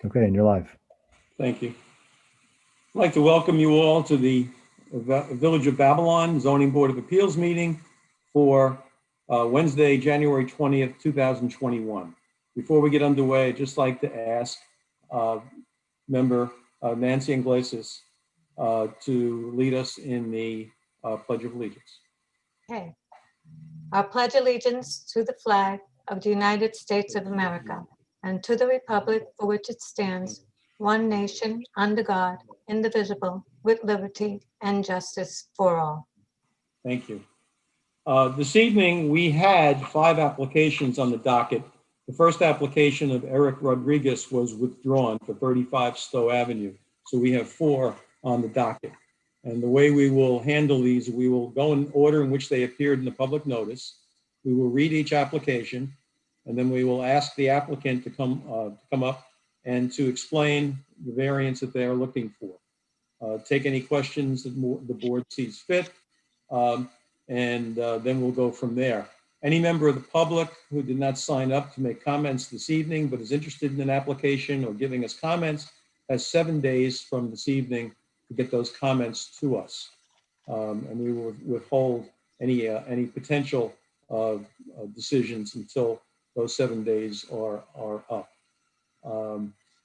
Okay, and you're live. Thank you. I'd like to welcome you all to the Village of Babylon Zoning Board of Appeals meeting for Wednesday, January 20th, 2021. Before we get underway, I'd just like to ask member Nancy Iglesias to lead us in the Pledge of Allegiance. Okay. I pledge allegiance to the flag of the United States of America and to the republic for which it stands, one nation, under God, indivisible, with liberty and justice for all. Thank you. This evening, we had 5 applications on the docket. The first application of Eric Rodriguez was withdrawn for 35 Stowe Avenue. So we have 4 on the docket. And the way we will handle these, we will go in order in which they appeared in the public notice. We will read each application, and then we will ask the applicant to come up and to explain the variance that they are looking for. Take any questions that the board sees fit, and then we'll go from there. Any member of the public who did not sign up to make comments this evening but is interested in an application or giving us comments has 7 days from this evening to get those comments to us. And we will withhold any potential decisions until those 7 days are up.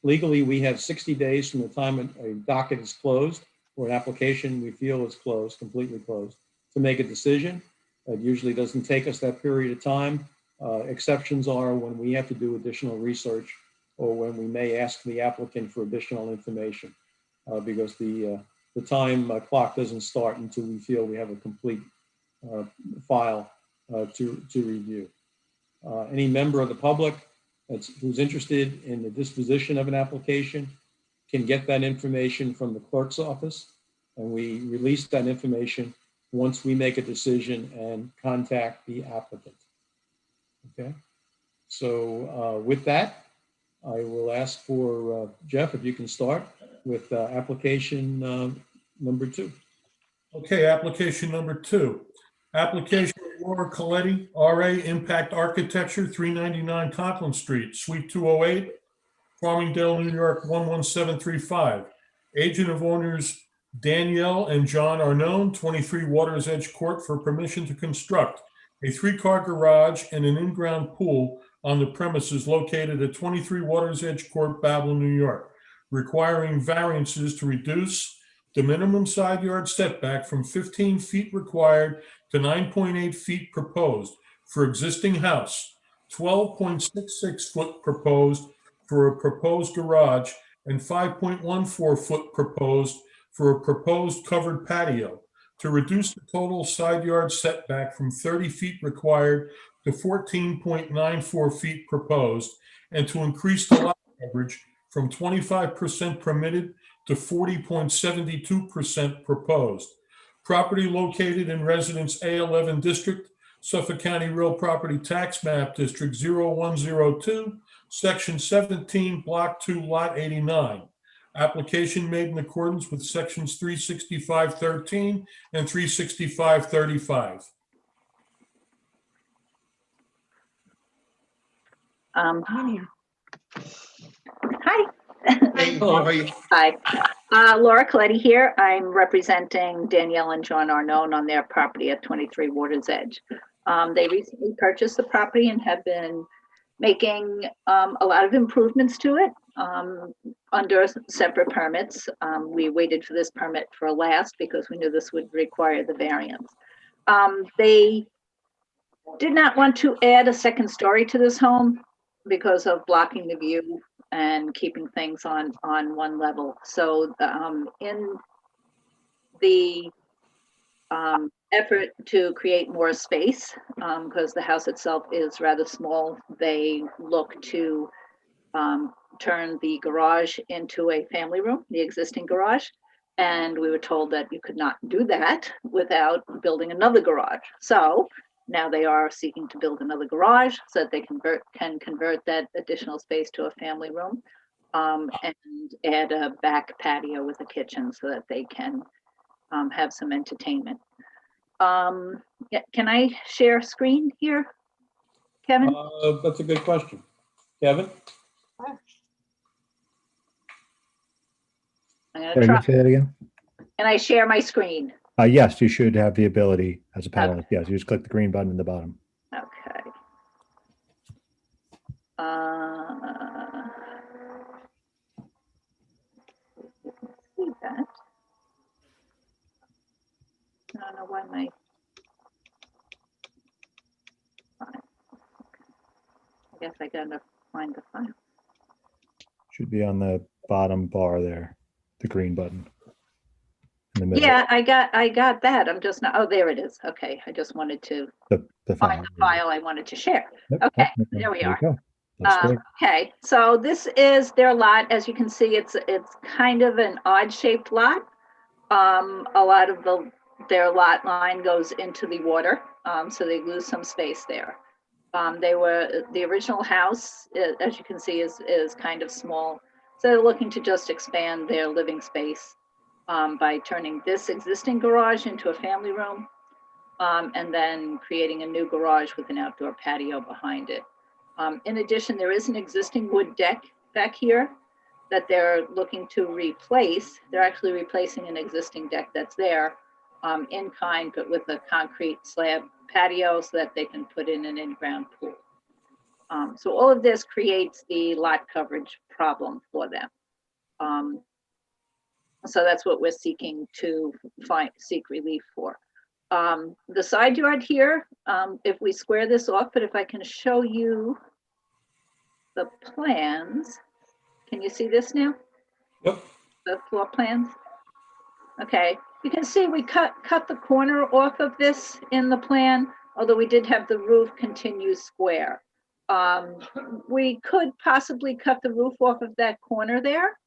Legally, we have 60 days from the time a docket is closed or an application we feel is closed, completely closed, to make a decision. It usually doesn't take us that period of time. Exceptions are when we have to do additional research or when we may ask the applicant for additional information because the time clock doesn't start until we feel we have a complete file to review. Any member of the public who's interested in the disposition of an application can get that information from the clerk's office, and we release that information once we make a decision and contact the applicant. Okay, so with that, I will ask for Jeff, if you can start with application number 2. Okay, application number 2. Application of Laura Coletti, RA Impact Architecture, 399 Conklin Street, Suite 208, Farmingdale, New York, 11735. Agent of owners Danielle and John Arnone, 23 Waters Edge Court, for permission to construct a 3-car garage and an in-ground pool on the premises located at 23 Waters Edge Court, Babylon, New York, requiring variances to reduce the minimum side yard setback from 15 feet required to 9.8 feet proposed for existing house, 12.66 foot proposed for a proposed garage, and 5.14 foot proposed for a proposed covered patio, to reduce the total side yard setback from 30 feet required to 14.94 feet proposed, and to increase the lot coverage from 25% permitted to 40.72% proposed. Property located in Residence A11 District, Suffolk County Real Property Tax Map District 0102, Section 17, Block 2, Lot 89. Application made in accordance with Sections 365.13 and 365.35. Hi. Hello, how are you? Hi. Laura Coletti here. I'm representing Danielle and John Arnone on their property at 23 Waters Edge. They recently purchased the property and have been making a lot of improvements to it under separate permits. We waited for this permit for last because we knew this would require the variance. They did not want to add a second story to this home because of blocking the view and keeping things on one level. So in the effort to create more space, because the house itself is rather small, they look to turn the garage into a family room, the existing garage. And we were told that you could not do that without building another garage. So now they are seeking to build another garage so that they can convert that additional space to a family room, and add a back patio with a kitchen so that they can have some entertainment. Yeah, can I share screen here, Kevin? That's a good question. Kevin? I'm gonna Can try. you say that again? Can I share my screen? Yes, you should have the ability as a panelist. Yes, you just click the green button in the bottom. Okay. See that. I don't know why my. Fine. I guess I gotta find the file. Should be on the bottom bar there, the green button in the middle. Yeah, I got that. I'm just not, oh, there it is. Okay, I just wanted to The find file. the file I wanted to share. Yep, Okay, yep, there we you are. go. Looks great. Okay, so this is their lot. As you can see, it's kind of an odd shaped lot. A lot of their lot line goes into the water, so they lose some space there. The original house, as you can see, is kind of small. So they're looking to just expand their living space by turning this existing garage into a family room, and then creating a new garage with an outdoor patio behind it. In addition, there is an existing wood deck back here that they're looking to replace. They're actually replacing an existing deck that's there in kind, but with a concrete slab patio so that they can put in an in-ground pool. So all of this creates the lot coverage problem for them. So that's what we're seeking to seek relief for. The side yard here, if we square this off, but if I can show you the plans, can you see this now? Yep. The floor plans? Okay, you can see we cut the corner off of this in the plan, although we did have the roof continue square. We could possibly cut the roof off of that corner there,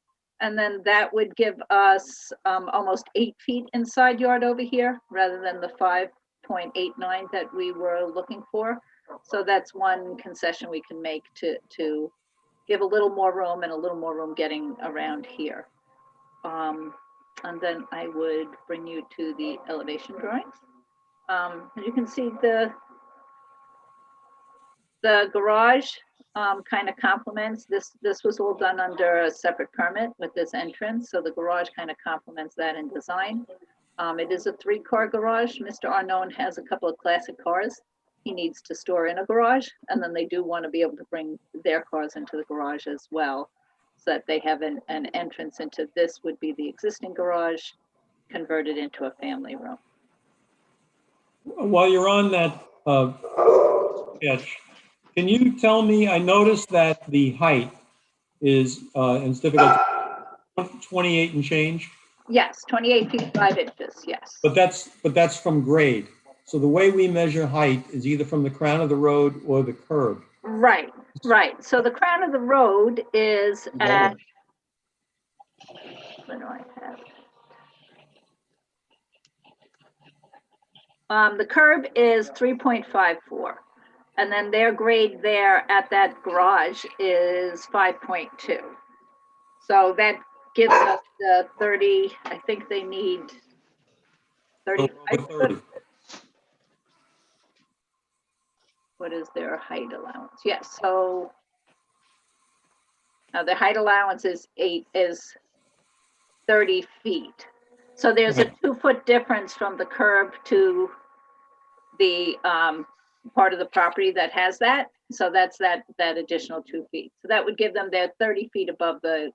and then that would give us almost 8 feet in side yard over here, rather than the 5.89 that we were looking for. So that's one concession we can make to give a little more room and a little more room getting around here. And then I would bring you to the elevation drawings. You can see the garage kind of complements this. This was all done under a separate permit with this entrance, so the garage kind of complements that in design. It is a 3-car garage. Mr. Arnone has a couple of classic cars he needs to store in a garage, and then they do want to be able to bring their cars into the garage as well, so that they have an entrance into this would be the existing garage converted into a family room. While you're on that sketch, can you tell me, I noticed that the height is, instead of 28 and change, Yes, 28 feet 5 inches, yes. but that's from grade. So the way we measure height is either from the crown of the road or the curb. Right. So the crown of the road is at, what do I have? The curb is 3.54. And then their grade there at that garage is 5.2. So that gives us the 30, I think they need 35 foot. What is their height allowance? Yes, so the height allowance is 30 feet. So there's a 2-foot difference from the curb to the part of the property that has that. So that's that additional 2 feet. So that would give them their 30 feet above the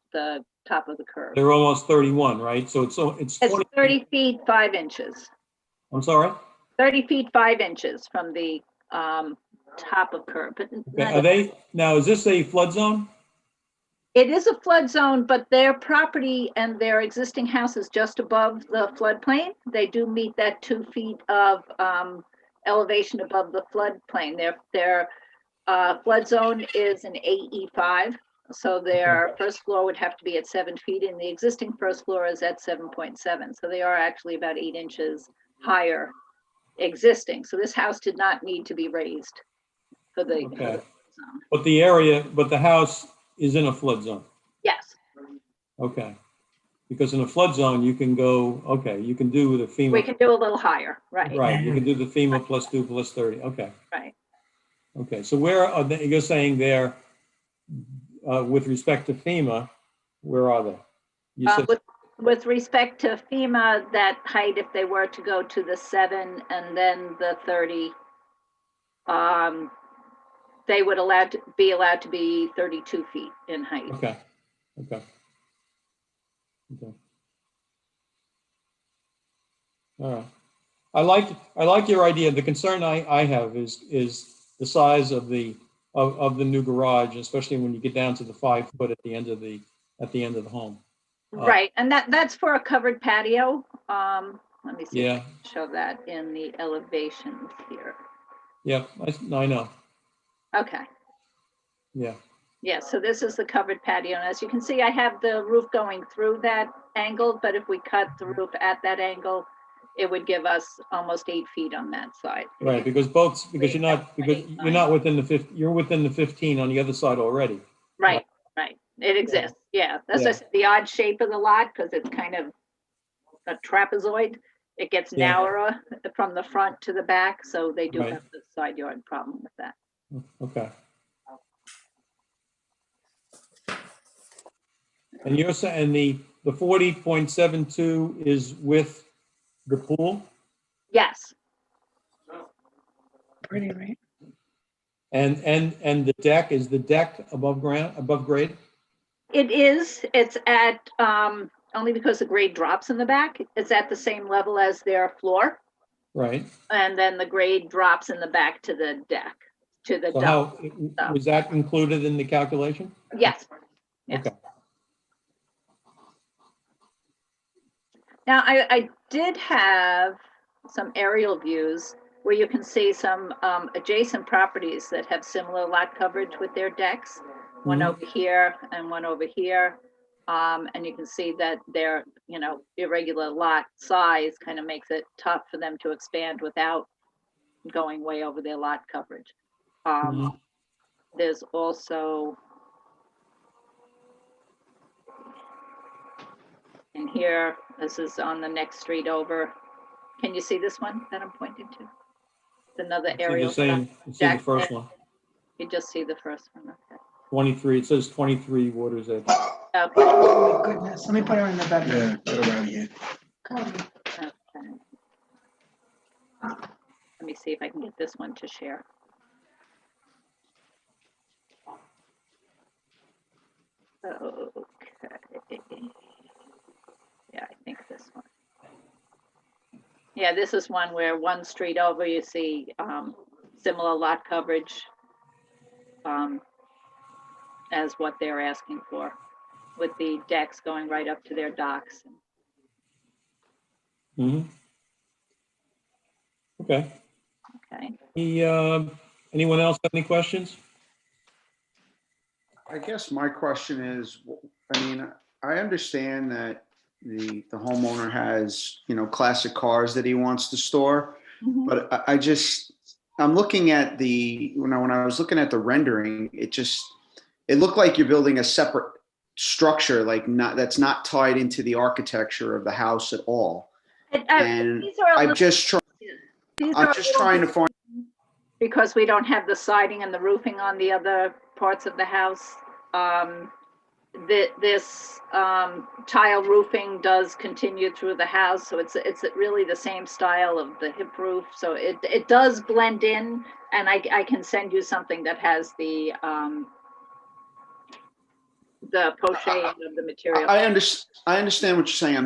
top of the curb. They're almost 31, right? So it's 20. 30 feet 5 inches. I'm sorry? 30 feet 5 inches from the top of curb. But Okay. Now, is this a flood zone? it is a flood zone, but their property and their existing house is just above the floodplain. They do meet that 2 feet of elevation above the floodplain. Their flood zone is an AE5, so their first floor would have to be at 7 feet, and the existing first floor is at 7.7. So they are actually about 8 inches higher existing. So this house did not need to be raised for the, for the flood zone. But the house is in a flood zone. Yes. Okay. Because in a flood zone, you can go, okay, you can do the FEMA. We can do a little higher, right? Right, you can do the FEMA plus 2 plus 30. Okay. Right. Okay, so where are they, you're saying there, with respect to FEMA, where are they? You said with respect to FEMA, that height, if they were to go to the 7 and then the 30, they would be allowed to be 32 feet in height. Okay, okay. Okay. All right. I like your idea. The concern I have is the size of the new garage, especially when you get down to the 5 foot at the end of the home. Right, and that's for a covered patio. Let me see if I Yeah. can show that in the elevations here. Yeah, I know. Okay. Yeah. Yeah, so this is the covered patio, and as you can see, I have the roof going through that angle, but if we cut the roof at that angle, it would give us almost 8 feet on that side. Right, because you're not within the 50, you're within the 15 on the other side already. Right, right. It exists, yeah. That's Yeah. just the odd shape of the lot, because it's kind of a trapezoid. It gets Yeah. narrower from the front to the back, so they do Right. have the side yard problem with that. Okay. And you're saying the 40.72 is with the pool? Yes, Pretty, right? And the deck, is the deck above grade? it is. It's at, only because the grade drops in the back, it's at the same level as their floor. Right. And then the grade drops in the back to the deck, to the So dump. was that included in the calculation? Yes. Yes. Okay. Now, I did have some aerial views where you can see some adjacent properties that have similar lot coverage with their decks. One Mhm. over here and one over here. And you can see that their, irregular lot size kind of makes it tough for them to expand without going way over their lot coverage. Mhm. There's also in here, this is on the next street over. Can you see this one that I'm pointing to? It's another aerial. You see the Jack- first one, You just see the first one, okay. 23, it says 23 Waters Edge. Okay, Oh, my goodness. Let me put her in the bedroom. Yeah, get around here. okay. Let me see if I can get this one to share. Okay. Yeah, I think this one. Yeah, this is one where one street over, you see similar lot coverage as what they're asking for, with the decks going right up to their docks. Mhm. Okay. Okay. Anyone else have any questions? I guess my question is, I mean, I understand that the homeowner has, classic cars that he wants to store, Mhm. but I'm looking at when I was looking at the rendering, it looked like you're building a separate structure, that's not tied into the architecture of the house at all. And These are a I'm little- just these are a little trying to find. Because we don't have the siding and the roofing on the other parts of the house. This tile roofing does continue through the house, so it's really the same style of the hip roof. So it does blend in, and I can send you something that has the poching of the material. I understand what you're saying.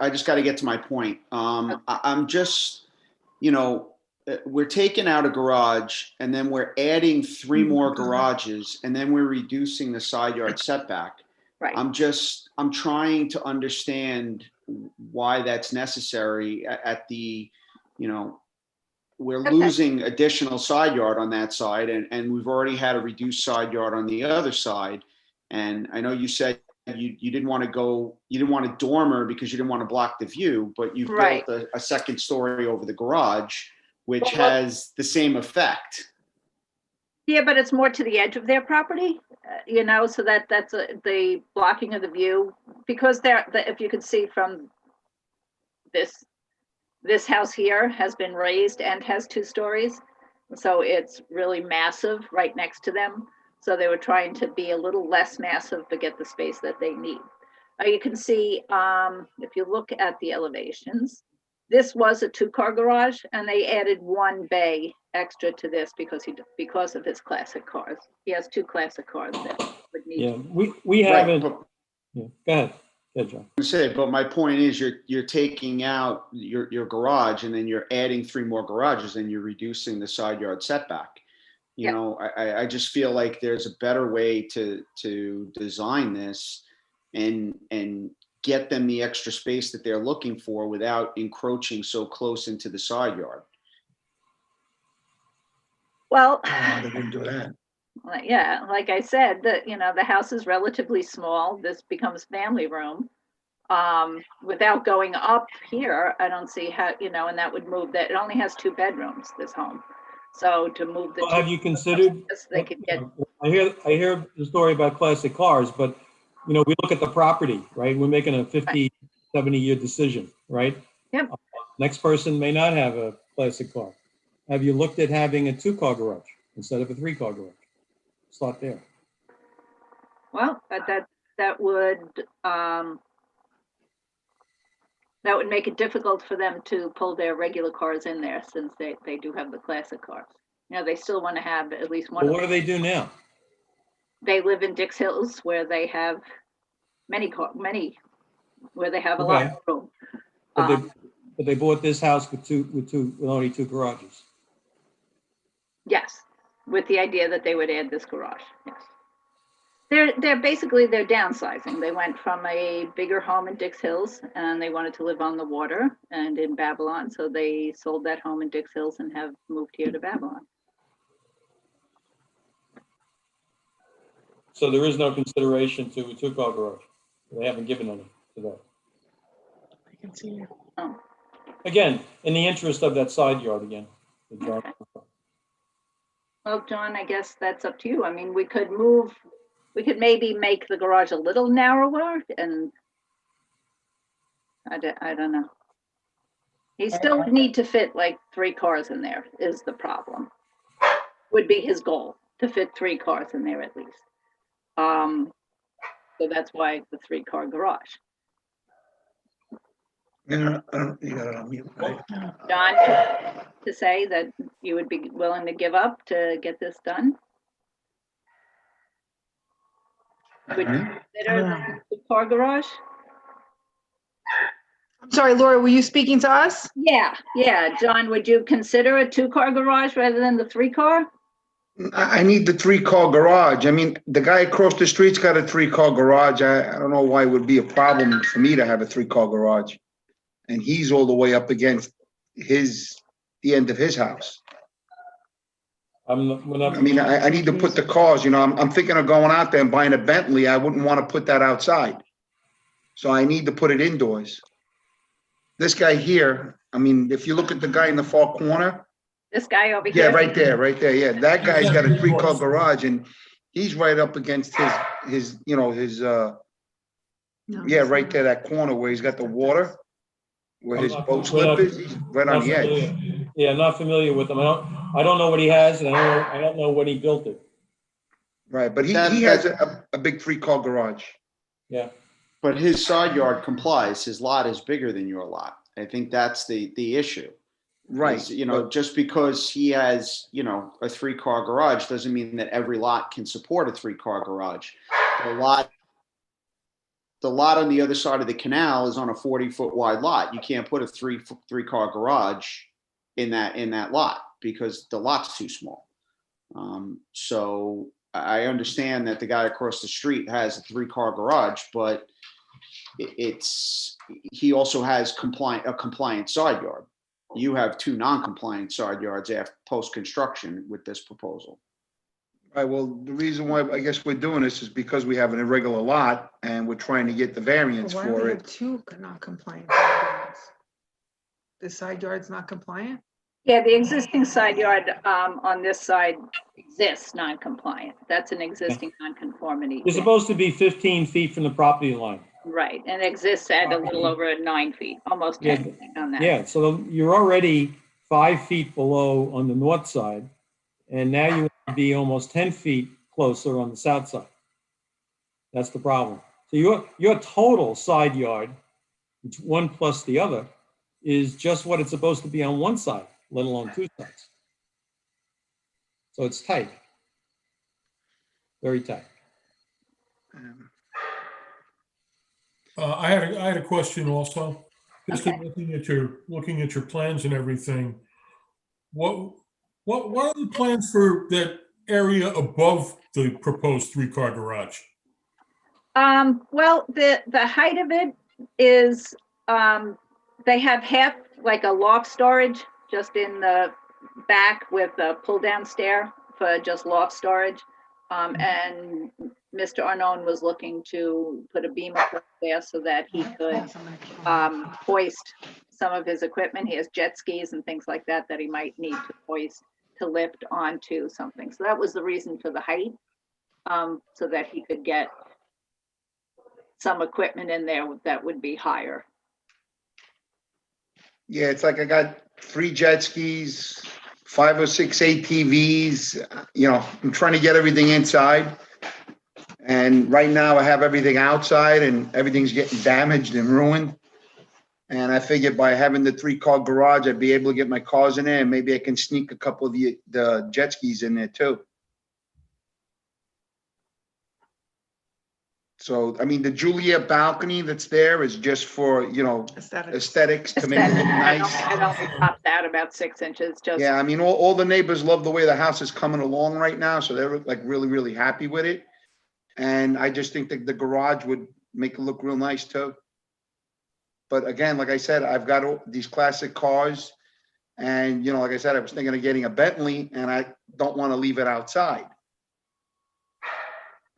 I just got to get to my point. I'm just, we're taking out a garage and then we're adding 3 more garages and then we're reducing the side yard setback. Right. I'm trying to understand why that's necessary at the, we're Okay. losing additional side yard on that side and we've already had a reduced side yard on the other side. And I know you said you didn't want a dormer because you didn't want to block the view, but you've Right. built a second story over the garage, which Well, has the same effect. Yeah, but it's more to the edge of their property, so that's the blocking of the view, because if you could see from this house here has been raised and has 2 stories. So it's really massive right next to them. So they were trying to be a little less massive but get the space that they need. You can see, if you look at the elevations, this was a 2-car garage, and they added 1 bay extra to this because of his classic cars. He has 2 classic cars that would need. Yeah, we Right, haven't, but yeah, go ahead. Go ahead, John. but my point is you're taking out your garage and then you're adding 3 more garages and you're reducing the side yard setback. You Yeah. know, I just feel like there's a better way to design this and get them the extra space that they're looking for without encroaching so close into the side yard. Well, They wouldn't do that. yeah, like I said, the house is relatively small. This becomes family room. Without going up here, I don't see how, and that would move that. It only has 2 bedrooms, this home. So to move the Well, have you considered, they could get. I hear the story about classic cars, but, we look at the property, right? We're making a 50, 70-year decision, right? Yep. Next person may not have a classic car. Have you looked at having a 2-car garage instead of a 3-car garage? Slot there. Well, that would make it difficult for them to pull their regular cars in there, since they do have the classic cars. They still want to have at least one. Well, what do they do now? They live in Dix Hills, where they have where they have a lot of room. But they bought this house with only 2 garages. Yes, with the idea that they would add this garage. Yes. They're basically downsizing. They went from a bigger home in Dix Hills, and they wanted to live on the water and in Babylon. So they sold that home in Dix Hills and have moved here to Babylon. So there is no consideration to a 2-car garage. They haven't given any to that. I can see you. Oh, Again, in the interest of that side yard again. that John- well, John, I guess that's up to you. I mean, we could maybe make the garage a little narrower, and I don't know. He still would need to fit like 3 cars in there is the problem. Would be his goal, to fit 3 cars in there at least. So that's why the 3-car garage. I don't, you got it on mute, right? John, to say that you would be willing to give up to get this done? Would you consider the 2-car garage? I'm sorry, Laura, were you speaking to us? Yeah. John, would you consider a 2-car garage rather than the 3-car? I need the 3-car garage. I mean, the guy across the street's got a 3-car garage. I don't know why it would be a problem for me to have a 3-car garage. And he's all the way up against the end of his house. I mean, I need to put the cars, I'm thinking of going out there and buying a Bentley. I wouldn't want to put that outside. So I need to put it indoors. This guy here, I mean, if you look at the guy in the far corner. This guy over here? Yeah, right there. Yeah, that guy's got a 3-car garage, and he's right up against his No, right there, that corner where he's got the water, where his boat slip is. He's right on the edge. Yeah, I'm not familiar with him. I don't know what he has, and I don't know when he built it. Right, but he has a big 3-car garage. Yeah. But his side yard complies. His lot is bigger than your lot. I think that's the issue. Right. Just because he has, a 3-car garage doesn't mean that every lot can support a 3-car garage. The lot on the other side of the canal is on a 40-foot wide lot. You can't put a 3-car garage in that lot because the lot's too small. So I understand that the guy across the street has a 3-car garage, but he also has a compliant side yard. You have 2 non-compliant side yards after post-construction with this proposal. Right, well, the reason why I guess we're doing this is because we have an irregular lot and we're trying to get the variance Why do for we have it. 2 not compliant side yards? The side yard's not compliant? Yeah, the existing side yard on this side exists non-compliant. That's an existing non-conformity. You're supposed to be 15 feet from the property line. Right, and exists at a little over 9 feet, almost 10 feet on that. Yeah, so you're already 5 feet below on the north side, and now you want to be almost 10 feet closer on the south side. That's the problem. So your total side yard, which one plus the other, is just what it's supposed to be on one side, let alone two sides. So it's tight. Very tight. I had a question also. Just in looking at your plans and everything. What are the plans for that area above the proposed three-car garage? Well, the height of it is, they have half like a loft storage just in the back with a pull-down stair for just loft storage. And Mr. Arnone was looking to put a beam across there so that he could hoist some of his equipment. He has jet skis and things like that that he might need to hoist to lift onto something. So that was the reason for the height, so that he could get some equipment in there that would be higher. Yeah, it's like I got 3 jet skis, 5 or 6 ATVs, I'm trying to get everything inside. And right now I have everything outside and everything's getting damaged and ruined. And I figured by having the 3-car garage, I'd be able to get my cars in there and maybe I can sneak a couple of the jet skis in there too. So, I mean, the Juliet balcony that's there is just for, aesthetics to make it look nice. It only pops out about 6 inches, just. Yeah, I mean, all the neighbors love the way the house is coming along right now, so they're like really, really happy with it. And I just think that the garage would make it look real nice too. But again, like I said, I've got these classic cars and, like I said, I was thinking of getting a Bentley and I don't want to leave it outside.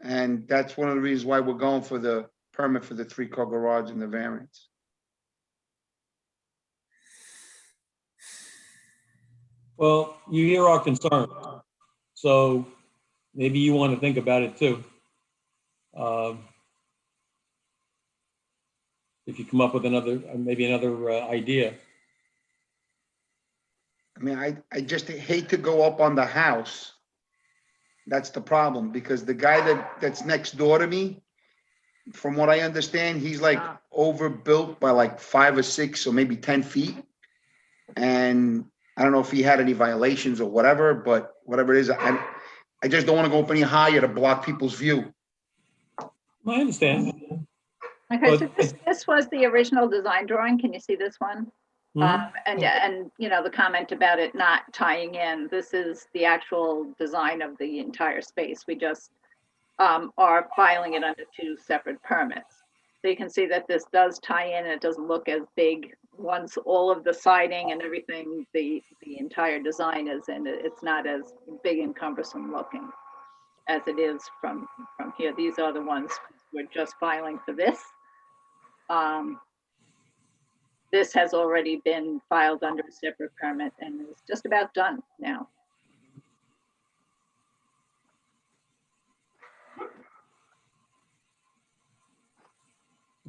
And that's one of the reasons why we're going for the permit for the 3-car garage and the variance. Well, you hear our concern, so maybe you want to think about it too. If you come up with maybe another idea. I mean, I just hate to go up on the house. That's the problem, because the guy that's next door to me, from what I understand, he's like overbuilt by like 5 or 6 or maybe 10 feet. And I don't know if he had any violations or whatever, but whatever it is, I just don't want to go up any higher to block people's view. I understand. Okay, so this was the original design drawing. Can you see this one? And the comment about it not tying in, this is the actual design of the entire space. We just are filing it under 2 separate permits. So you can see that this does tie in, and it doesn't look as big once all of the siding and everything, the entire design is in it. It's not as big and cumbersome looking as it is from here. These are the ones we're just filing for this. This has already been filed under a separate permit and is just about done now.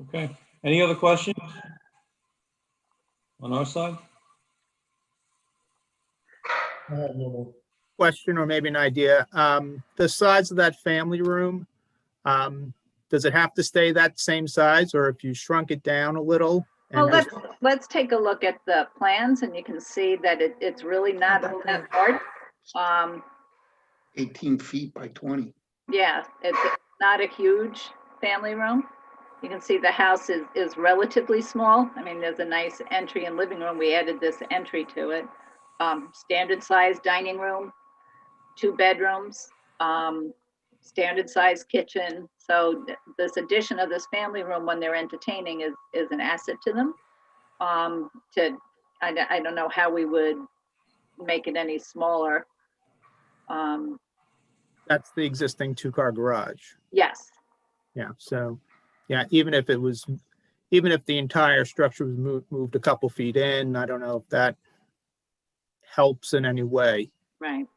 Okay. Any other questions on our side? I have no more. Question or maybe an idea. The size of that family room, does it have to stay that same size, or if you shrunk it down a little? Well, let's take a look at the plans, and you can see that it's really not that hard. 18 feet by 20. Yeah, it's not a huge family room. You can see the house is relatively small. I mean, there's a nice entry and living room. We added this entry to it. Standard size dining room, 2 bedrooms, standard size kitchen. So this addition of this family room when they're entertaining is an asset to them. I don't know how we would make it any smaller. That's the existing 2-car garage. Yes. Yeah. So, yeah, even if the entire structure was moved a couple feet in, I don't know if that helps in any way. Right.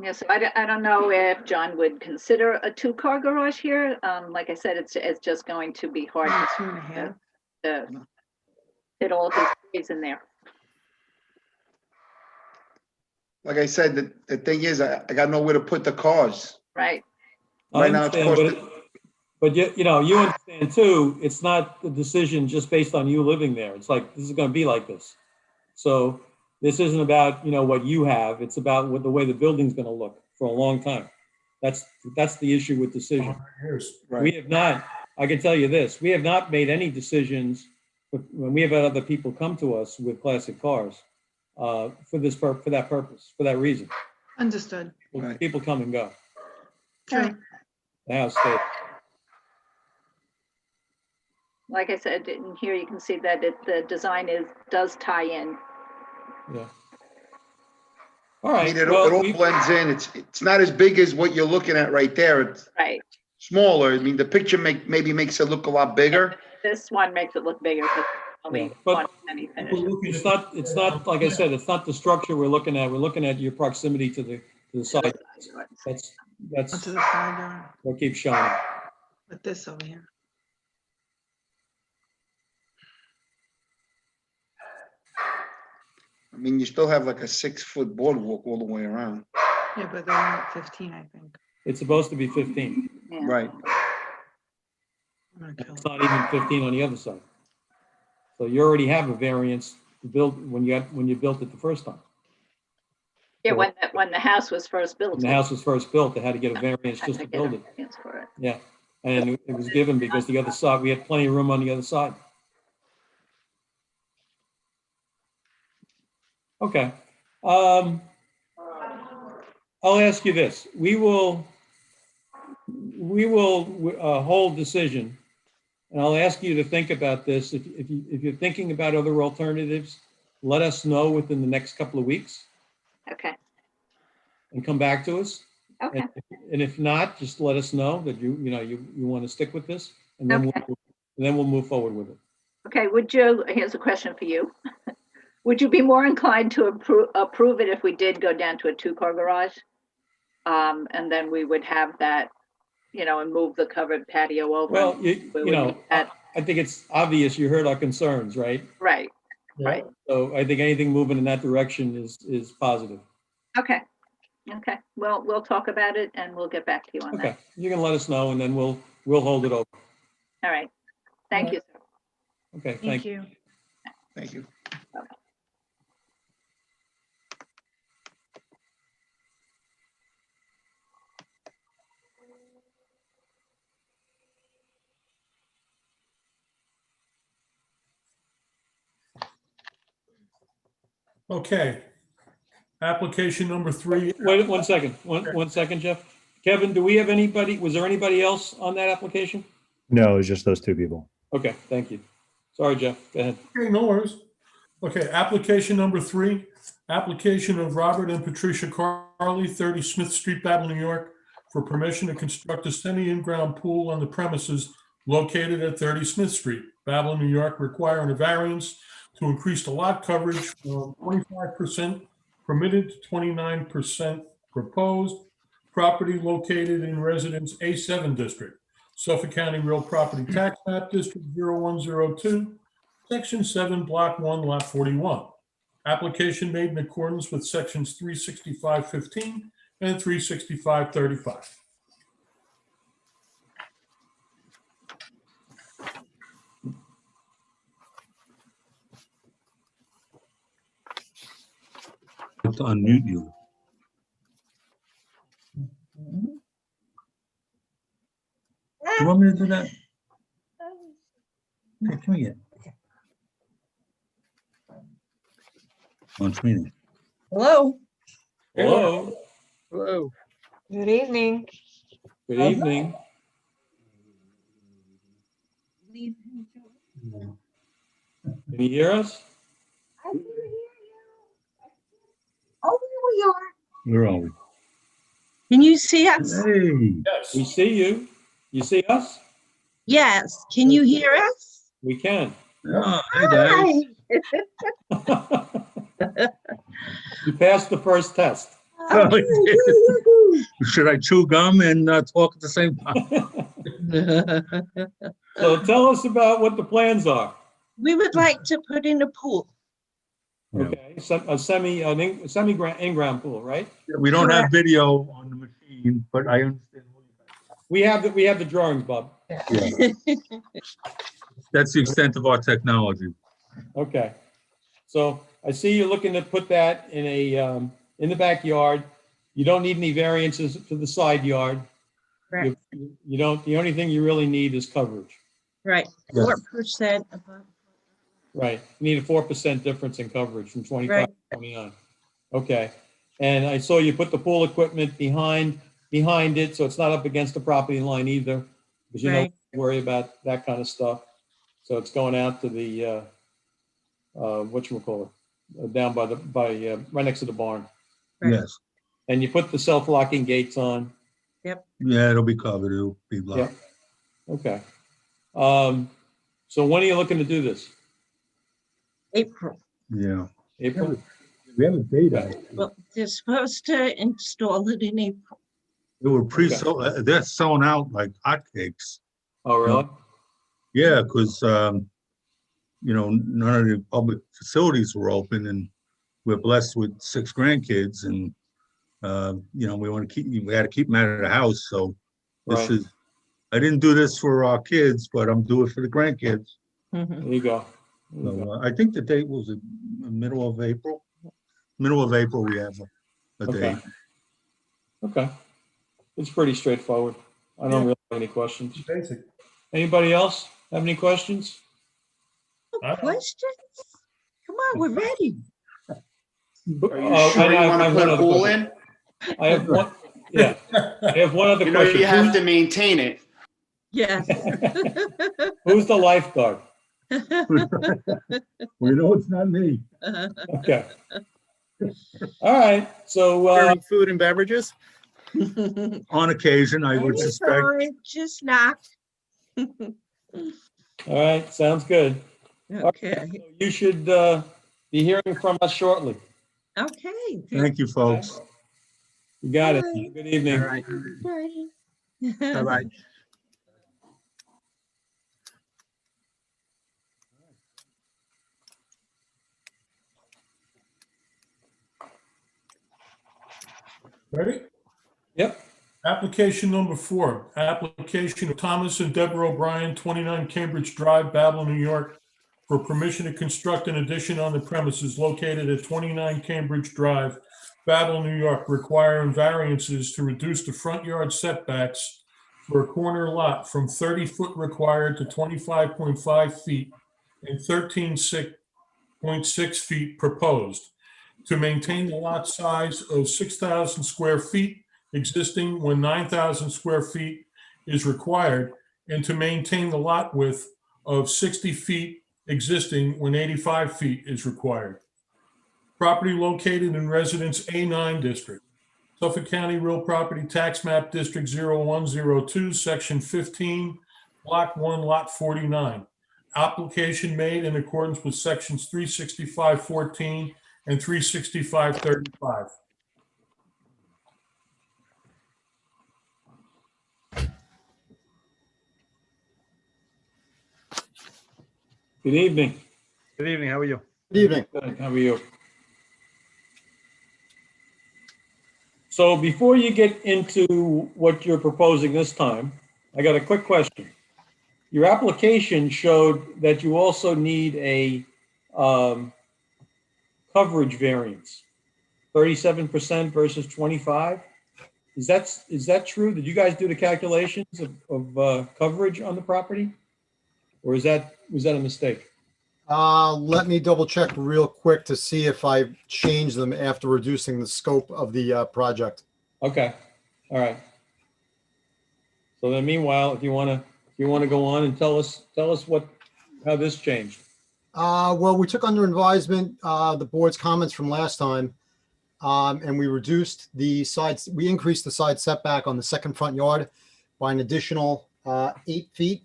Yeah, so I don't know if John would consider a 2-car garage here. Like I said, it's just going to be hard 2.5. to fit all his space in there. Like I said, the thing is, I got nowhere to put the cars. Right. I Right now it's understand, costing- but you know, you understand too, it's not the decision just based on you living there. It's like, this is gonna be like this. So this isn't about, you know, what you have, it's about what the way the building's gonna look for a long time. That's the issue with decision. Here's, We have not, I can tell you this, we have not made any decisions when we have had other people come to us with classic cars for that purpose, for that reason. Understood. Right. People come and go. True. The house stays. Like I said, in here you can see that the design does tie in. Yeah. All I right. mean, it Well, all blends in. It's not as big as what you're looking at right there. It's Right. smaller. I mean, the picture maybe makes it look a lot bigger. This one makes it look bigger because only Yeah, but- one semi-finished. it's not, like I said, it's not the structure we're looking at. We're looking at your proximity to the side. That's Onto the side yard what keeps showing up. with this over here. I mean, you still have like a 6-foot boardwalk all the way around. Yeah, but they want 15, I think. It's supposed to be 15. Yeah. Right. I'm gonna kill It's it. not even 15 on the other side. So you already have a variance to build when you built it the first time. Yeah, when the house was first built. When the house was first built, they had to get a variance Had just to to get a build it. variance for it. Yeah, and it was given because the other side, we had plenty of room on the other side. Okay. I'll ask you this. We will hold decision. And I'll ask you to think about this. If you're thinking about other alternatives, let us know within the next couple of weeks Okay, and come back to us. okay, And if not, just let us know that you want to stick with this, and then Okay. we'll move forward with it. okay. Here's a question for you. Would you be more inclined to approve it if we did go down to a 2-car garage? And then we would have that, and move the covered patio over? Well, We would need that. I think it's obvious you heard our concerns, right? Right, right. So I think anything moving in that direction is positive. Okay, okay. Well, we'll talk about it and we'll get back to you on Okay, that. you can let us know, and then we'll hold it over. All right. Thank you, sir. Okay, Thank you. Thank you. okay. Application number 3. Wait 1 second. One second, Jeff. Kevin, was there anybody else on that application? No, it's just those two people. Okay, thank you. Sorry, Jeff, go ahead. Okay, no worries. Okay, application number 3, application of Robert and Patricia Carley, 30 Smith Street, Babel, New York, for permission to construct a semi-in-ground pool on the premises located at 30 Smith Street, Babel, New York, requiring a variance to increase the lot coverage from 25% permitted to 29% proposed. Property located in Residence A7 District, Suffolk County Real Property Tax Map District 0102, Section 7, Block 1, Lot 41. Application made in accordance with Sections 365-15 and 365-35. I have to unmute you. You want me to do that? Okay, come here. Launch meeting. Hello. Hello, Hello. Good evening. good evening. Can you hear us? I can hear you. Oh, here we are. Where are we? Can you see us? Hey, We Yes. see you. You see us? Yes. Can you hear us? We can. oh, hey guys. Hi. You passed the first test. I can hear you. Should I chew gum and talk at the same time? So tell us about what the plans are. We would like to put in a pool. Okay, a semi-in-ground pool, right? We don't have video on the machine. but I understand. We have the drawings, Bob. That's the extent of our technology. Okay. So I see you're looking to put that in in the backyard. You don't need any variances to the side yard. Right. You don't, the only thing you really need is coverage. Right, Yes. 4% above. Right. You need a 4% difference in coverage from 25 to 29. Okay. And I saw you put the pool equipment behind it, so it's not up against the property line either, because you Right. don't worry about that kind of stuff. So it's going out to the, whatchamacallit, down right next to the barn. Right. Yes. And you put the self-locking gates on. Yeah, it'll be covered. It'll be locked. Okay. So when are you looking to do this? April. Yeah. April? We have a date on Well, they're supposed to install it in April. They were pre-sold, they're selling out like hotcakes. Oh, really? Yeah, because, none of the public facilities were open and we're blessed with 6 grandkids and, we had to keep them out of the house. So Right. I didn't do this for our kids, but I'm doing it for the grandkids. There you go. So I think the date was the middle of April. Middle of April, we have a Okay. date. Okay. It's pretty straightforward. I don't really have any questions. Basic. Anybody else have any questions? No questions? Come on, we're ready. Are you sure you want to put a pool in? I have one, yeah. I have one other You know, question. you have to maintain it. Yes. Who's the lifeguard? We know it's not me. Okay. All right. So, Serving food and beverages? On occasion, I would suspect. Anytime, just knock. all right. Sounds good. Okay, So you should be hearing from us shortly. okay. Thank you, folks. You got it. Bye. Good evening. All right. Bye. Bye-bye. Ready? Yep. Application number 4, application of Thomas and Deborah O'Brien, 29 Cambridge Drive, Babel, New York, for permission to construct an addition on the premises located at 29 Cambridge Drive, Babel, New York, requiring variances to reduce the front yard setbacks for a corner lot from 30-foot required to 25.5 feet and 13.6 feet proposed, to maintain the lot size of 6,000 square feet existing when 9,000 square feet is required, and to maintain the lot width of 60 feet existing when 85 feet is required. Property located in Residence A9 District, Suffolk County Real Property Tax Map District 0102, Section 15, Block 1, Lot 49. Application made in accordance with Sections 365.14 and 365.35. Good evening. Good evening, how are you? Good evening. Good. How are you? So before you get into what you're proposing this time, I got a quick question. Your application showed that you also need a coverage variance, 37% versus 25. Is that true? Did you guys do the calculations of coverage on the property? Or was that a mistake? Let me double check real quick to see if I changed them after reducing the scope of the project. Okay, all right. So then meanwhile, if you want to go on and tell us how this changed. Well, we took under advisement the board's comments from last time, and we reduced the sides. We increased the side setback on the second front yard by an additional 8 feet.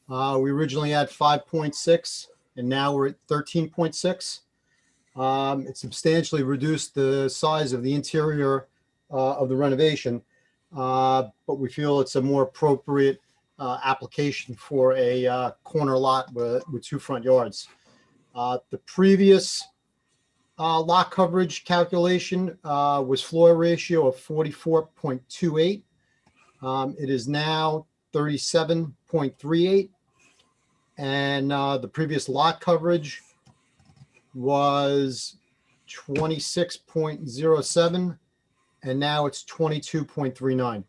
We originally had 5.6, and now we're at 13.6. It substantially reduced the size of the interior of the renovation, but we feel it's a more appropriate application for a corner lot with 2 front yards. The previous lot coverage calculation was floor ratio of 44.28. It is now 37.38. And the previous lot coverage was 26.07, and now it's 22.39.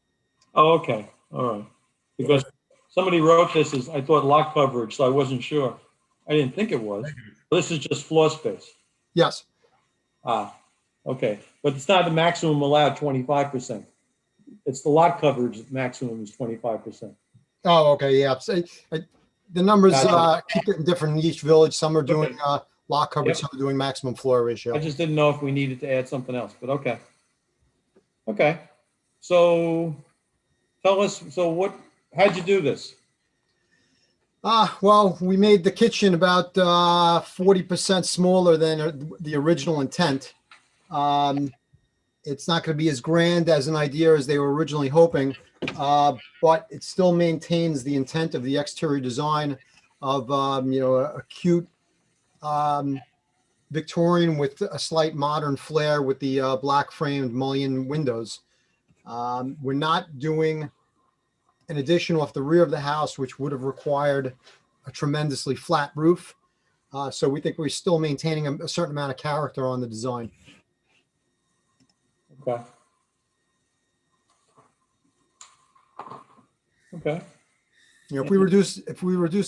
Oh, okay, all right. Because somebody wrote this as, I thought lot coverage, so I wasn't sure. I didn't think it was. This is just floor space. Yes, Ah, okay, but it's not the maximum allowed 25%. It's the lot coverage, maximum is 25%. oh, okay, yeah. So, the numbers Gotcha. keep getting different in each village. Some are doing lot coverage, Yep. some are doing maximum floor I ratio. just didn't know if we needed to add something else, but okay. Okay, so tell us, how'd you do this? Well, we made the kitchen about 40% smaller than the original intent. It's not going to be as grand as an idea as they were originally hoping, but it still maintains the intent of the exterior design of a cute Victorian with a slight modern flair with the black framed mullion windows. We're not doing an addition off the rear of the house, which would have required a tremendously flat roof. So we think we're still maintaining a certain amount of character on the design. Okay. Okay, If we reduce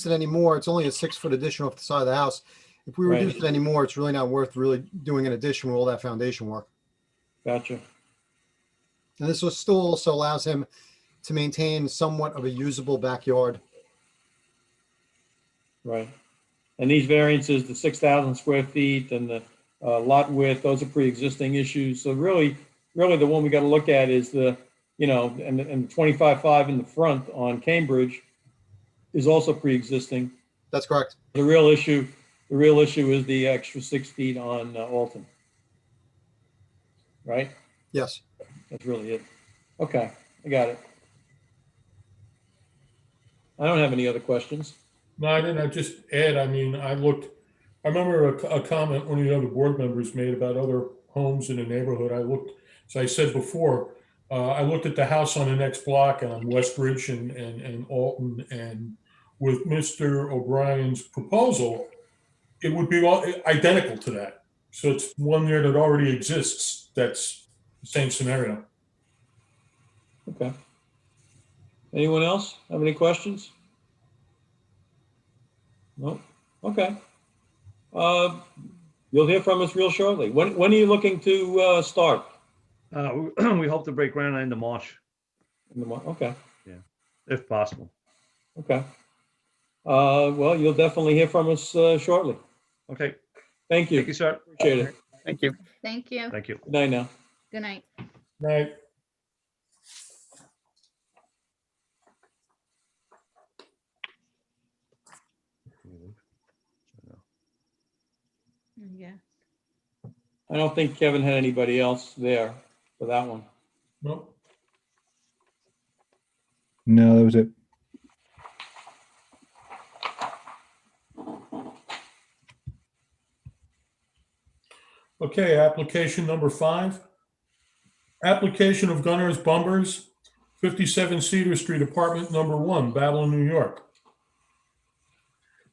it any more, it's only a 6-foot addition off the side of the house. If we Right. reduce it any more, it's really not worth really doing an addition with all that foundation work. gotcha. And this was still also allows him to maintain somewhat of a usable backyard. Right. And these variances, the 6,000 square feet and the lot width, those are pre-existing issues. So really the one we got to look at is the, and the 25.5 in the front on Cambridge is also pre-existing. That's correct. The real issue is the extra 6 feet on Alton. Right? Yes. That's really it. Okay, I got it. I don't have any other questions. No, I didn't. I just add, I mean, I remember a comment one of the other board members made about other homes in the neighborhood. As I said before, I looked at the house on the next block on West Ridge and Alton, and with Mr. O'Brien's proposal, it would be all identical to that. So it's one there that already exists. That's the same scenario. Okay. Anyone else have any questions? No? Okay. You'll hear from us real shortly. When are you looking to start? We hope to break ground end of March, Okay, if possible. okay. Well, you'll definitely hear from us shortly. Okay, Thank you. thank you, sir. Appreciate it. Thank you. Thank you. Thank you. Good night now. Good night. Right. Yeah. I don't think Kevin had anybody else there for that one. Nope. No, that was it. Okay, application number 5. Application of Gunners Bumbers, 57 Cedar Street, apartment number 1, Babylon, New York.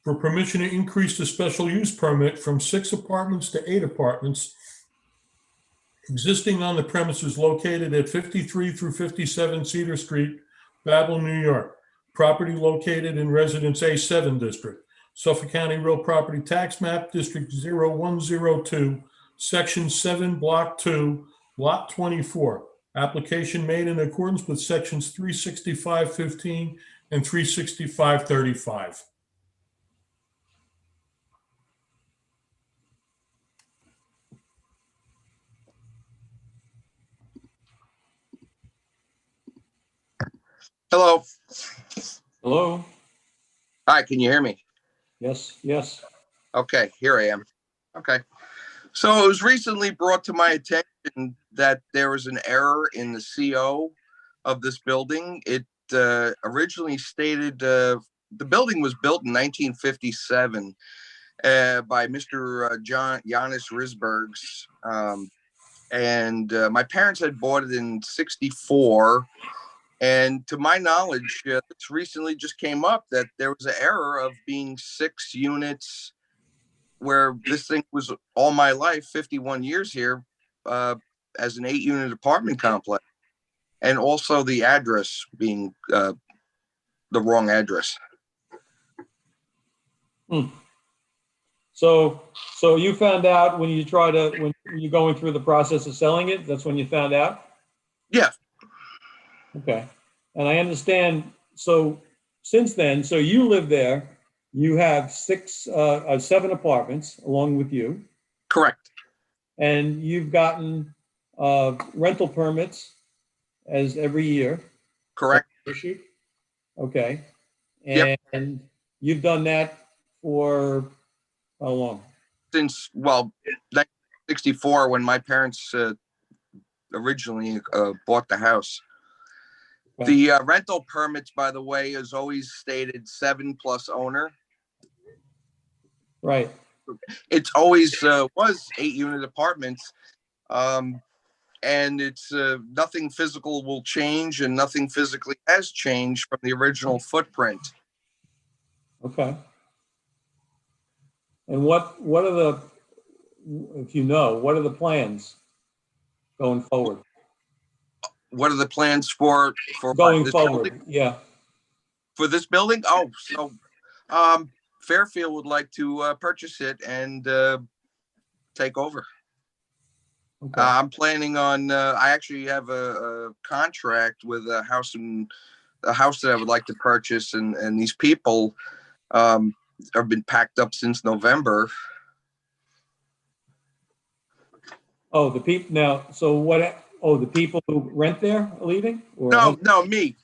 For permission to increase the special use permit from 6 apartments to 8 apartments existing on the premises located at 53 through 57 Cedar Street, Babylon, New York. Property located in Residence A7 District, Suffolk County Real Property Tax Map, District 0102, Section 7, Block 2, Lot 24. Application made in accordance with Sections 365.15 and 365.35. Hello. Hello? Hi, can you hear me? Yes, yes. Okay, here I am. Okay. So it was recently brought to my attention that there was an error in the CO of this building. It originally stated the building was built in 1957, by Mr. Giannis Risbergs. And my parents had bought it in 64. And to my knowledge, this recently just came up that there was an error of being 6 units, where this thing was all my life, 51 years here, as an 8-unit apartment complex. And also the address being the wrong address. So you found out when you're going through the process of selling it, that's when you found out? Yeah. Okay. And I understand, so since then, so you live there, you have 7 apartments along with you, Correct. and you've gotten rental permits as every year. Correct. Issued? Okay. Yep. And you've done that for how long? Since, well, 1964, when my parents originally bought the house. Okay. The rental permits, by the way, is always stated 7 plus owner. Right. It's always was 8-unit apartments. And it's nothing physical will change, and nothing physically has changed from the original footprint. Okay. And what are the, if you know, what are the plans going forward? What are the plans for Going this forward? building? Yeah. For this building? Oh, so Fairfield would like to purchase it and take over. Okay. I'm planning on. I actually have a contract with a house that I would like to purchase, and these people have been packed up since November. Oh, the people now. So what? Oh, the people who rent there are leaving? Or No, me.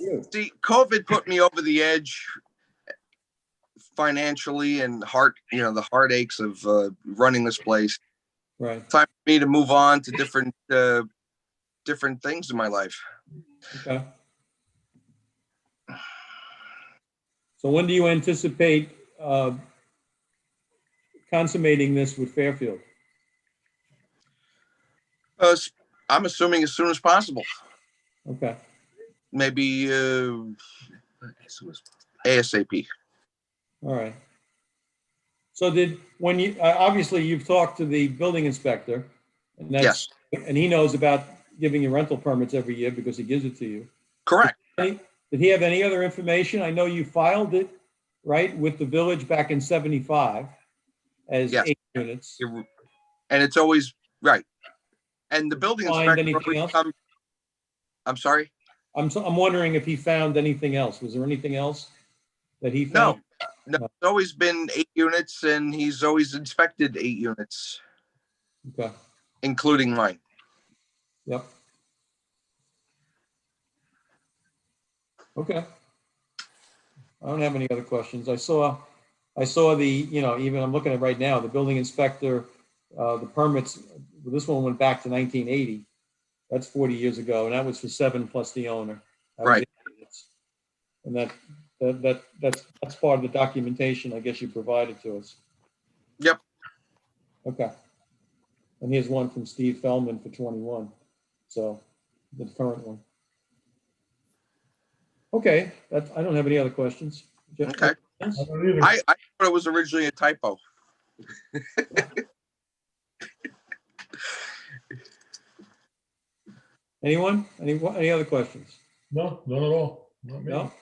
you. See, COVID put me over the edge financially, and the heartaches of running this place. Right. Time for me to move on to different things in my life. Okay. So when do you anticipate consummating this with Fairfield? I'm assuming as soon as possible. Okay. Maybe ASAP. All right. So when you obviously you've talked to the building inspector, and Yes. and he knows about giving you rental permits every year because he gives it to you. Correct. Did he have any other information? I know you filed it, right, with the village back in 75 as Yes. 8 units. And it's always right. And the building Find inspector anything always else? I'm sorry? I'm wondering if he found anything else. Was there anything else that he found? No, it's always been 8 units, and he's always inspected 8 units, Okay. including mine. Yep. Okay. I don't have any other questions. I saw the, even I'm looking at it right now, the building inspector, the permits, this one went back to 1980. That's 40 years ago, and that was for 7 plus the owner. That was Right. 8 units. And that's part of the documentation I guess you provided to us. Yep. Okay. And here's one from Steve Feldman for 21. So the current one. Okay, I don't have any other questions. Jeff, Okay. yes? I don't either. I thought it was originally a typo. Anyone? Any other questions? No, not at all. Not me. No?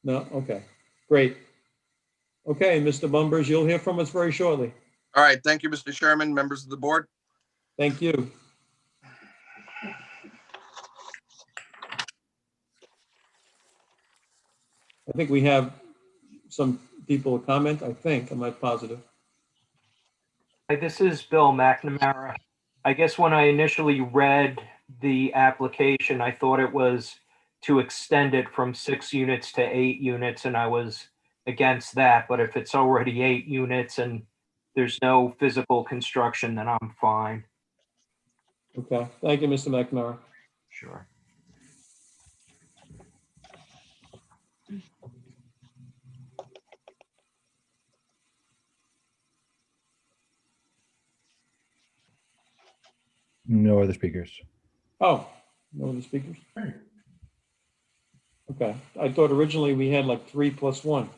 No? Okay, great. Okay, Mr. Bumbers, you'll hear from us very shortly. All right. Thank you, Mr. Chairman, members of the board. Thank you. I think we have some people comment, I think. I'm not positive. Hi, this is Bill McNamara. I guess when I initially read the application, I thought it was to extend it from 6 units to 8 units, and I was against that. But if it's already 8 units and there's no physical construction, then I'm fine. Okay, thank you, Mr. McNamara. Sure. No other speakers. Oh, no other speakers? Okay, I thought originally we had like 3 + 1.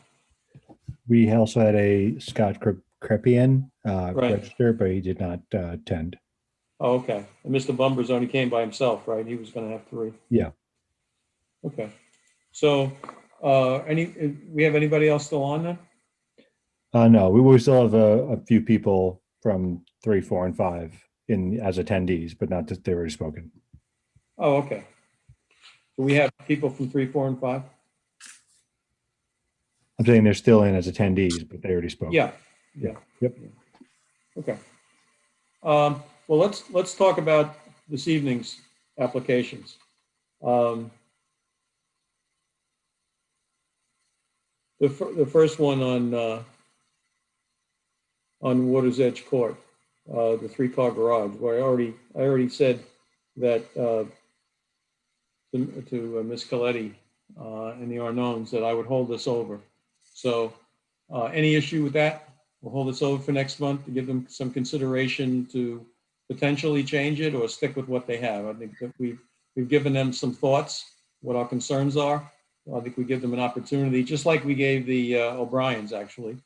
We also had a Scott Crepian Right. register, but he did not attend. Oh, okay. And Mr. Bumbers only came by himself, right? He was gonna have 3. Yeah. Okay. So, we have anybody else still on then? No, we still have a few people from 3, 4, and 5 as attendees, but not that they already spoken. Oh, okay. So we have people from 3, 4, and 5? I'm saying they're still in as attendees, but they already spoke. Yeah. Yep. Okay. Well, let's talk about this evening's applications. The first one on Water's Edge Court, the 3-car garage, where I already said that to Ms. Coletti and the Arnons that I would hold this over. So any issue with that? We'll hold this over for next month to give them some consideration to potentially change it or stick with what they have. I think that we've given them some thoughts, what our concerns are. I think we give them an opportunity, just like we gave the O'Briens actually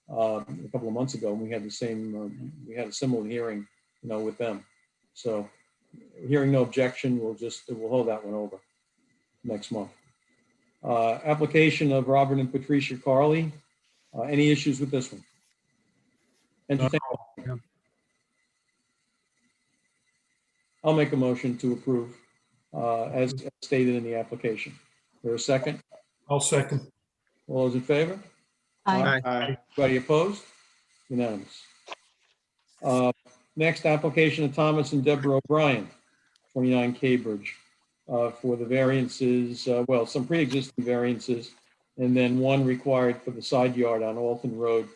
a couple of months ago. We had the same, we had a similar hearing, with them. So hearing no objection, we'll hold that one over next month. Application of Robert and Patricia Carley. Any issues with this one? Entertain. I'll make a motion to approve as stated in the application. There a second? I'll second. All those in favor? Aye. Aye. Anybody opposed? Unanimous. Next, application of Thomas and Deborah O'Brien, 29 Cambridge, for the variances, well, some pre-existing variances, and then one required for the side yard on Alton Road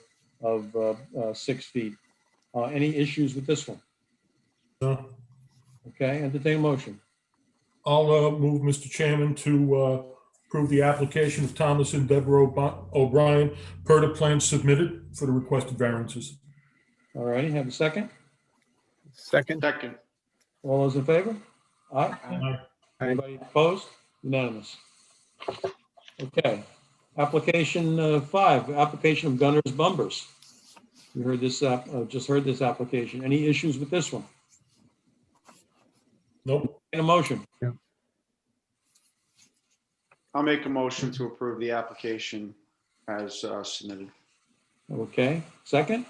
of 6 feet. Any issues with this one? No. Okay, entertain a motion. I'll move, Mr. Chairman, to approve the application of Thomas and Deborah O'Brien per the plan submitted for the requested variances. All righty, have a second? Second. Second. All those in favor? Aye. Aye. Anybody opposed? Unanimous. Okay. Application 5, application of Gunner's Bumbers. You heard this, just heard this application. Any issues with this one? Nope. In a motion. I'll make a motion to approve the application as submitted. Okay, second?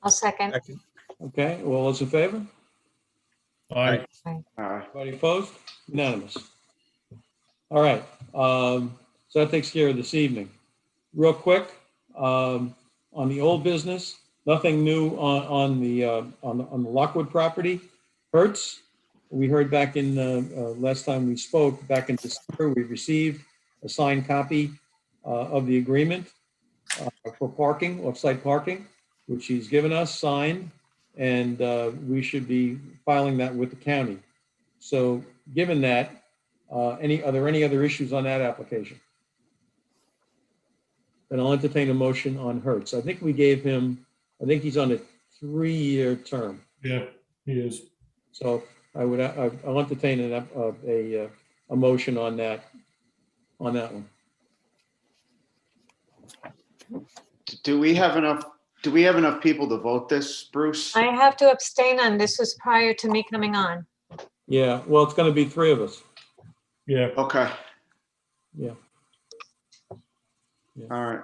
I'll second. Second. Okay, all those in favor? Aye. Aye. Anybody opposed? Unanimous. All right, so that takes care of this evening. Real quick, on the old business, nothing new on the Lockwood property. Hertz, we heard back in last time we spoke, back in December, we received a signed copy of the agreement for parking, off-site parking, which he's given us, signed, and we should be filing that with the county. So given that, are there any other issues on that application? Then I'll entertain a motion on Hertz. I think we gave him, I think he's on a 3-year term. Yeah, he is. So I'll entertain a motion on that one. Do we have enough people to vote this, Bruce? I have to abstain on this. Was prior to me coming on. Yeah, well, it's going to be 3 of us. Yeah. Okay. Yeah. All right.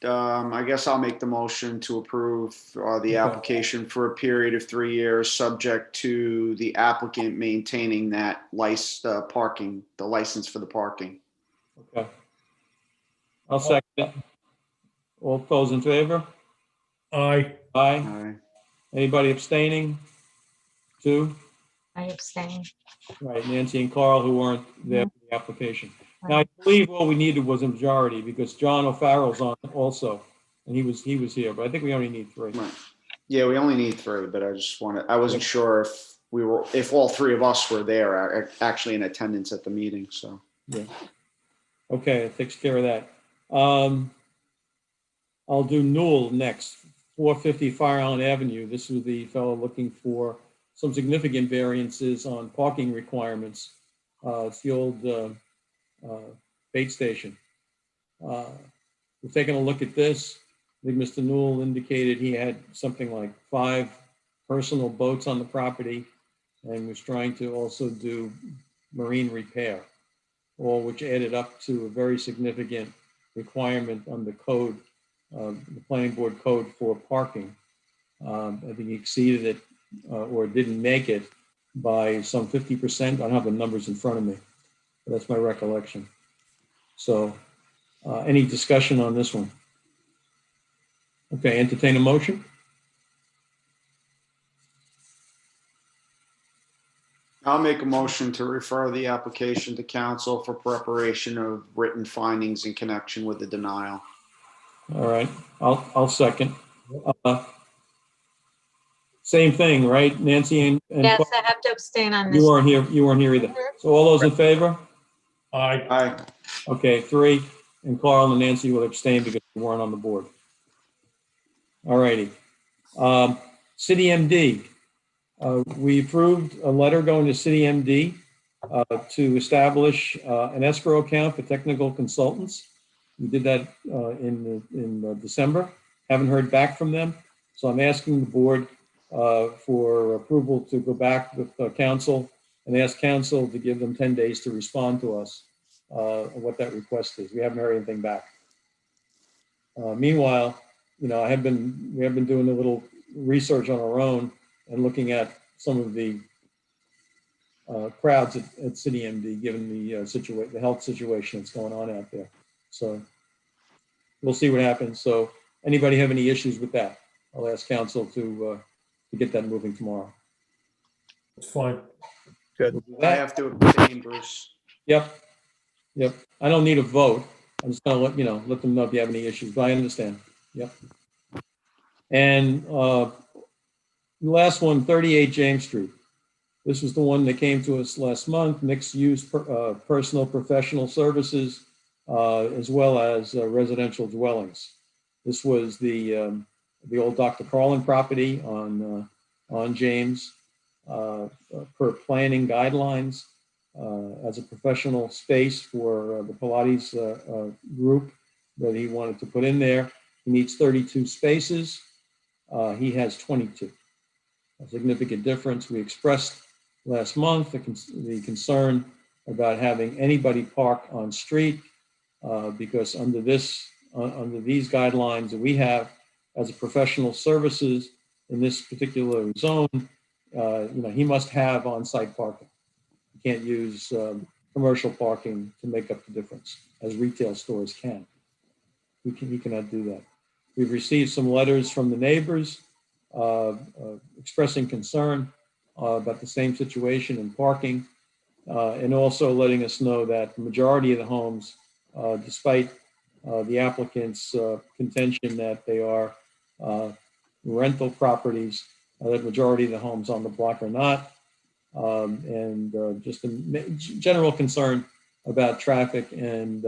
I guess I'll make the motion to approve the application for a period of 3 years, subject to the applicant maintaining that parking, the license for the parking. Okay. I'll second it. All those in favor? Aye. Aye. Aye. Anybody abstaining? 2? I abstain. Right, Nancy and Carl, who weren't there for the application. Now, I believe all we needed was a majority because John O'Farrell's on also, and he was here, but I think we only need 3. Right. Yeah, we only need 3, but I wasn't sure if all 3 of us were there actually in attendance at the meeting, so. Yeah. Okay, it takes care of that. I'll do Newell next, 450 Fire Island Avenue. This was the fellow looking for some significant variances on parking requirements. It's the old bait station. We're taking a look at this. I think Mr. Newell indicated he had something like 5 personal boats on the property and was trying to also do marine repair, all which added up to a very significant requirement on the code, the planning board code for parking. I think he exceeded it or didn't make it by some 50%. I don't have the numbers in front of me, but that's my recollection. So any discussion on this one? Okay, entertain a motion. I'll make a motion to refer the application to council for preparation of written findings in connection with the denial. All right, I'll second. Same thing, right, Nancy and Yes, I have to abstain on this. you weren't here either. So all those in favor? Aye. Aye. Okay, 3, and Carl and Nancy will abstain because they weren't on the board. All righty. City MD, we approved a letter going to City MD to establish an escrow account for technical consultants. We did that in December. Haven't heard back from them. So I'm asking the board for approval to go back with council and ask council to give them 10 days to respond to us on what that request is. We haven't heard anything back. Meanwhile, we have been doing a little research on our own and looking at some of the crowds at City MD, given the health situation that's going on out there. So we'll see what happens. So anybody have any issues with that? I'll ask council to get that moving tomorrow. That's fine. Good. I have to abstain, Bruce. Yep. I don't need a vote. I'm just gonna let them know if you have any issues, but I understand. Yep. And the last one, 38 James Street. This was the one that came to us last month, mixed use personal professional services, as well as residential dwellings. This was the old Dr. Carlin property on James, per planning guidelines, as a professional space for the Pilates group that he wanted to put in there. He needs 32 spaces. He has 22. A significant difference. We expressed last month the concern about having anybody park on street because under these guidelines that we have as a professional services in this particular zone, he must have on-site parking. You can't use commercial parking to make up the difference, as retail stores can. He cannot do that. We've received some letters from the neighbors expressing concern about the same situation in parking, and also letting us know that the majority of the homes, despite the applicant's contention that they are rental properties, the majority of the homes on the block are not, and just a general concern about traffic and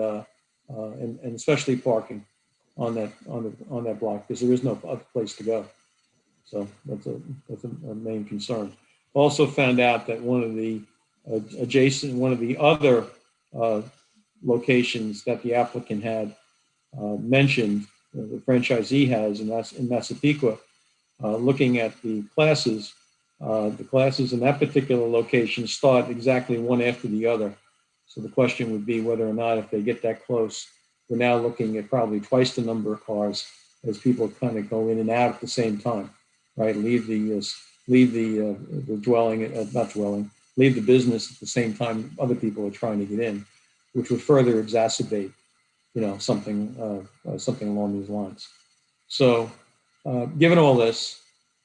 especially parking on that block, because there is no other place to go. So that's a main concern. Also found out that one of the other locations that the applicant had mentioned, the franchisee has, and that's in Massapequa, looking at the classes in that particular location start exactly one after the other. So the question would be whether or not, if they get that close, we're now looking at probably twice the number of cars as people kind of go in and out at the same time, right? Leave the business at the same time other people are trying to get in, which would further exacerbate, something along these lines. So, given all this,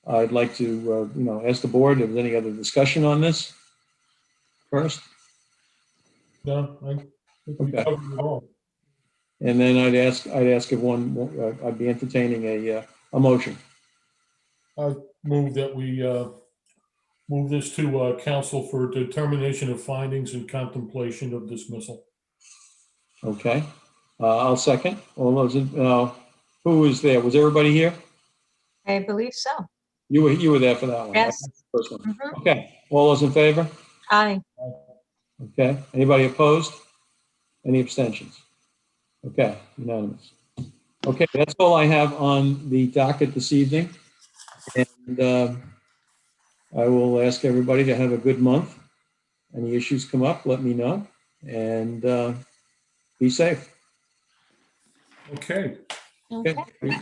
I'd like to, ask the board if there's any other discussion on this first. No, I think we Okay. covered it all. And then I'd ask if I'd be entertaining a motion. I move that we move this to council for determination of findings and contemplation of dismissal. Okay. I'll second. All those who is there? Was everybody here? I believe so. You were there for that one, right? Yes. First one. Mhm. Okay, all those in favor? Aye. Okay, anybody opposed? Any abstentions? Okay, unanimous. Okay, that's all I have on the docket this evening. And I will ask everybody to have a good month. Any issues come up, let me know. And be safe. Okay. Okay. Okay.